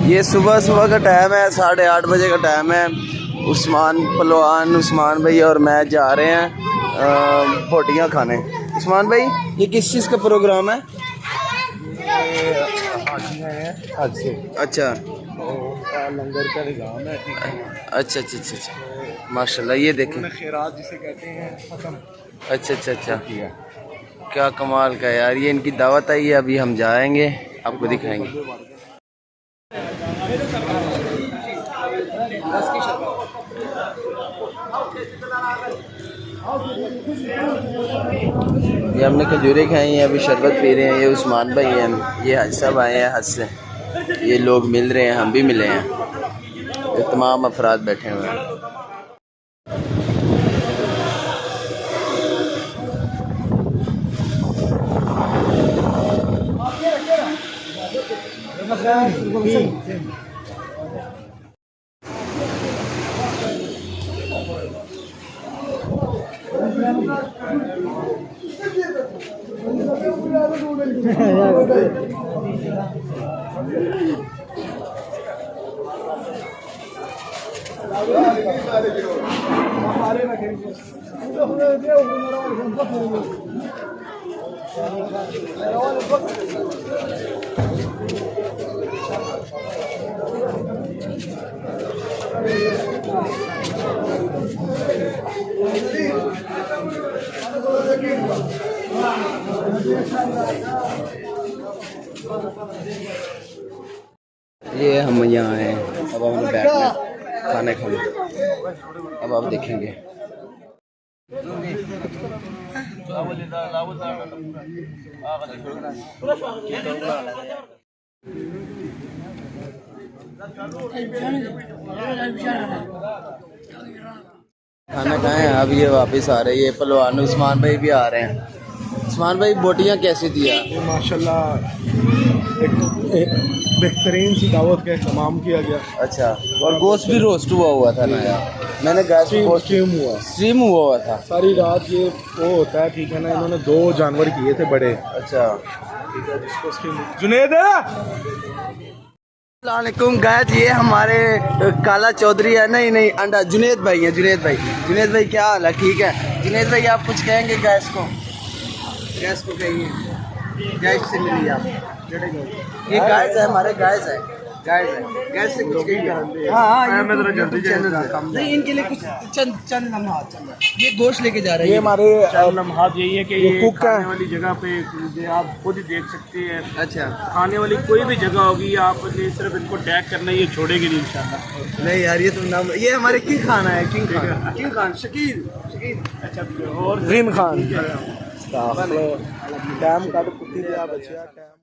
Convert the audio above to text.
ये सुबह सुबह का टाइम है, 8:30 बजे का टाइम है। उस्मान भाई और मैं जा रहे हैं बोटियाँ खाने। उस्मान भाई, ये किस चीज़ का प्रोग्राम है? हज से अच्छा, लंगर का निज़ाम है। अच्छा अच्छा अच्छा अच्छा, माशाल्लाह। ये देखें, खैरात जिसे कहते हैं खत्म। अच्छा अच्छा अच्छा, क्या कमाल का यार। ये इनकी दावत आई है, अभी हम जाएंगे, आपको दिखाएंगे। ये हमने खजूरें खाई हैं, अभी शरबत पी रहे हैं। ये उस्मान भाई हैं, ये हज साहब आए हैं हज से। ये लोग मिल रहे हैं, हम भी मिले हैं। ये तमाम अफराद बैठे हुए हैं। ये हम यहाँ हैं, अब हमने बैठना खाने खाने। अब आप देखेंगे। खाना खाएं, अब ये वापस आ रहे हैं। ये पहलवान उस्मान भाई भी आ रहे हैं। उस्मान भाई, बोटियाँ कैसी थी यार? माशाल्लाह एक बेहतरीन सी दावत का इस्तेमाल किया गया। अच्छा, और गोश्त भी रोस्ट हुआ था ना यार? मैंने गैस स्ट्रीम हुआ था सारी रात। ये वो होता है, ठीक है ना। इन्होंने 2 जानवर किए थे बड़े। अच्छा, ठीक है, जिसको जुनेद अस्सलामुअलैकुम गाइस, ये हमारे काला चौधरी है। नहीं अंडा जुनेद भाई हैं। जुनेद भाई क्या हाल है? ठीक है जुनेद भाई, आप कुछ कहेंगे गैस को कहिए। गैस से मिली आप। ये गैस है, हमारे गैस से कुछ कहिए। हाँ, मैं जरा जल्दी नहीं, इनके लिए कुछ चंद लम्हात। ये गोश्त लेके जा रहे हैं। ये हमारे लम्हात यही है कि ये खाने वाली जगह पे आप खुद ही देख सकते हैं। अच्छा, खाने वाली कोई भी जगह होगी, आपने सिर्फ इनको टैग करना है, ये छोड़ेगी नहीं इंशाल्लाह। नहीं यार, ये तो नाम, ये हमारे किंग खान है। किंग खान शकील। अच्छा, और रीन खान टाइम का तो कुत्ती दिया बचिया टाइम।